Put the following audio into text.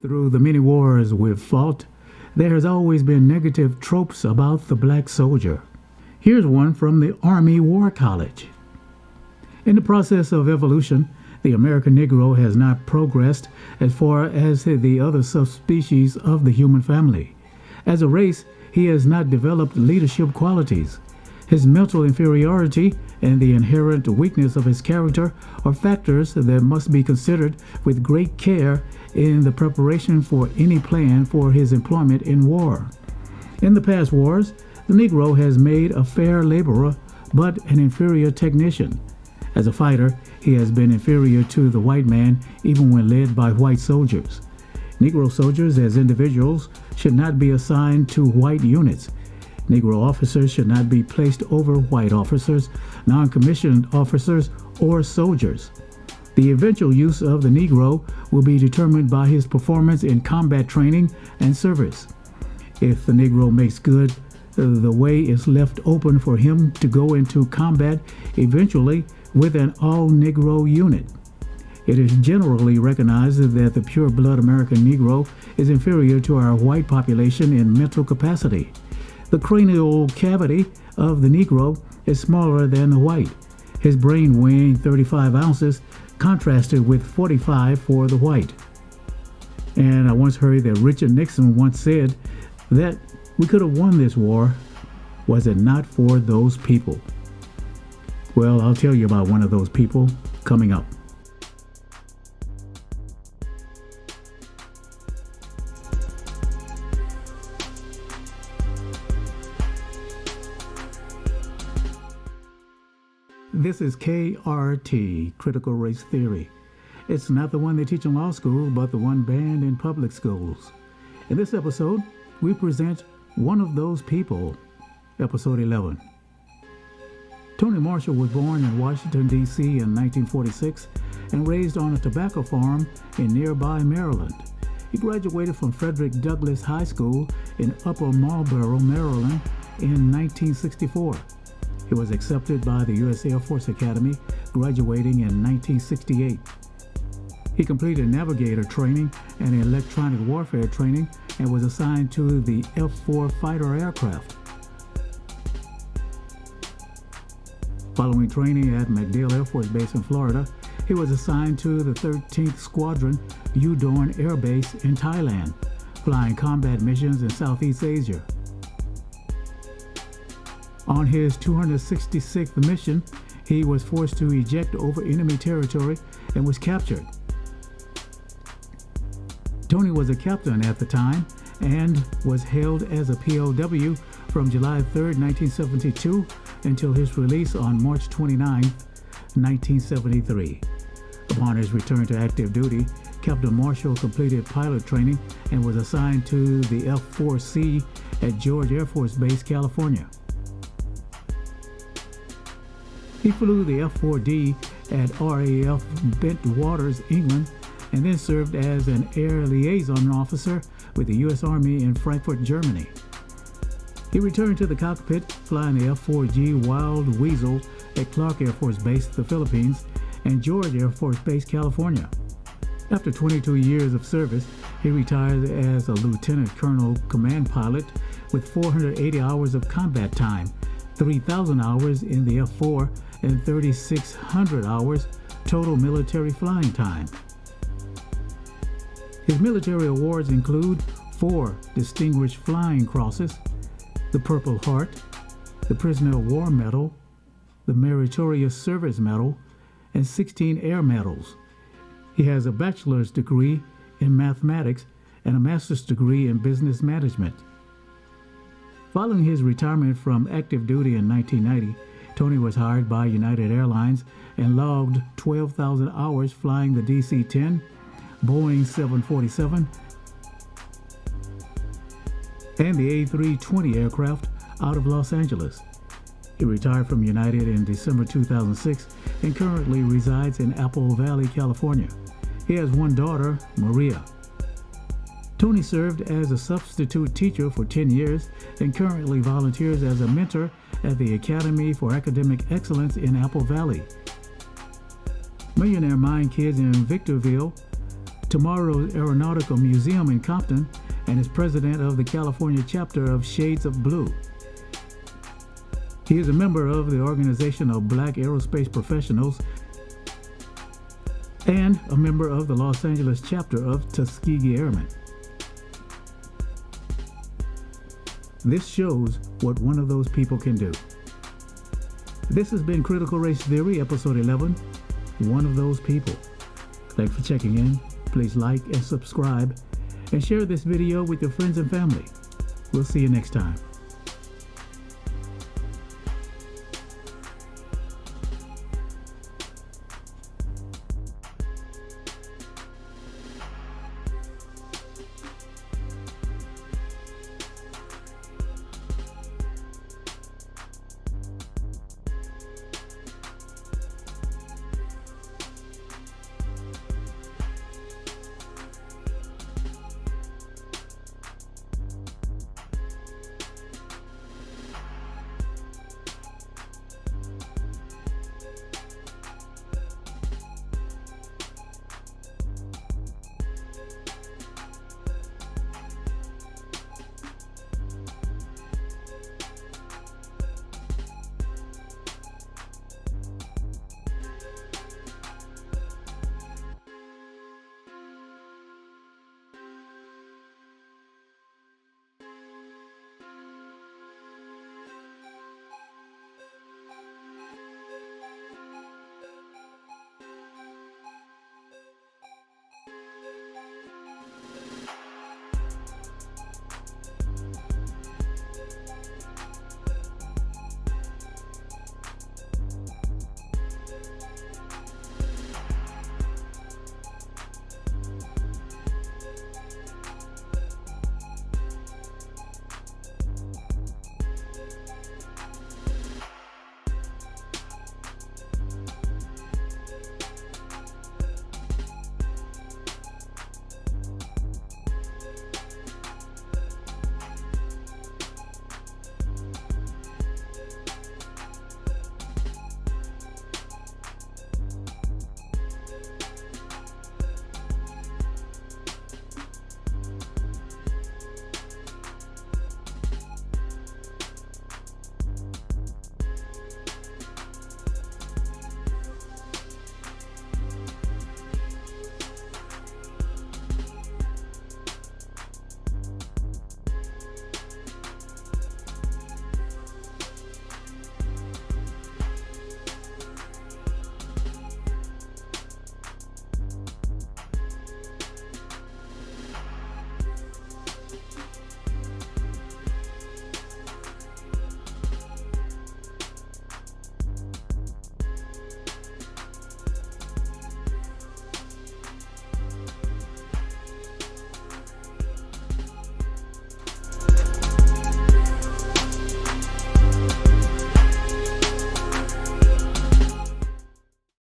Through the many wars we've fought, there has always been negative tropes about the black soldier. Here's one from the Army War College. In the process of evolution, the American Negro has not progressed as far as the other subspecies of the human family. As a race, he has not developed leadership qualities. His mental inferiority and the inherent weakness of his character are factors that must be considered with great care in the preparation for any plan for his employment in war. In the past wars, the Negro has made a fair laborer, but an inferior technician. As a fighter, he has been inferior to the white man even when led by white soldiers. Negro soldiers as individuals should not be assigned to white units. Negro officers should not be placed over white officers, non-commissioned officers, or soldiers. The eventual use of the Negro will be determined by his performance in combat training and service. If the Negro makes good, the way is left open for him to go into combat eventually with an all-Negro unit. It is generally recognized that the pure-blood American Negro is inferior to our white population in mental capacity. The cranial cavity of the Negro is smaller than the white, his brain weighing 35 ounces, contrasted with 45 for the white. And I once heard that Richard Nixon once said that we could have won this war was it not for those people. Well, I'll tell you about one of those people coming up. This is KRT, Critical Race Theory. It's not the one they teach in law school, but the one banned in public schools. In this episode, we present One of Those People, Episode 11. Tony Marshall was born in Washington, D.C. in 1946 and raised on a tobacco farm in nearby Maryland. He graduated from Frederick Douglass High School in Upper Marlboro, Maryland in 1964. He was accepted by the U.S. Air Force Academy, graduating in 1968. He completed navigator training and electronic warfare training and was assigned to the F-4 fighter aircraft. Following training at MacDill Air Force Base in Florida, he was assigned to the 13th Squadron Udon Air Base in Thailand, flying combat missions in Southeast Asia. On his 266th mission, he was forced to eject over enemy territory and was captured. Tony was a captain at the time and was held as a POW from July 3, 1972 until his release on March 29, 1973. Upon his return to active duty, Captain Marshall completed pilot training and was assigned to the F-4C at George Air Force Base, California. He flew the F-4D at RAF Bentwaters, England, and then served as an air liaison officer with the U.S. Army in Frankfurt, Germany. He returned to the cockpit flying the F-4G Wild Weasel at Clark Air Force Base, the Philippines, and George Air Force Base, California. After 22 years of service, he retired as a lieutenant colonel command pilot with 480 hours of combat time, 3,000 hours in the F-4, and 3,600 hours total military flying time. His military awards include 4 Distinguished Flying Crosses, the Purple Heart, the Prisoner of War Medal, the Meritorious Service Medal, and 16 Air Medals. He has a bachelor's degree in mathematics and a master's degree in business management. Following his retirement from active duty in 1990, Tony was hired by United Airlines and logged 12,000 hours flying the DC-10, Boeing 747, and the A320 aircraft out of Los Angeles. He retired from United in December 2006 and currently resides in Apple Valley, California. He has one daughter, Maria. Tony served as a substitute teacher for 10 years and currently volunteers as a mentor at the Academy for Academic Excellence in Apple Valley. Millionaire Mind Kids in Victorville Tomorrow's Aeronautical Museum in Compton and is president of the California chapter of Shades of Blue. He is a member of the Organization of Black Aerospace Professionals and a member of the Los Angeles chapter of Tuskegee Airmen. This shows what one of those people can do. This has been Critical Race Theory, Episode 11, One of Those People. Thanks for checking in. Please like and subscribe and share this video with your friends and family. We'll see you next time.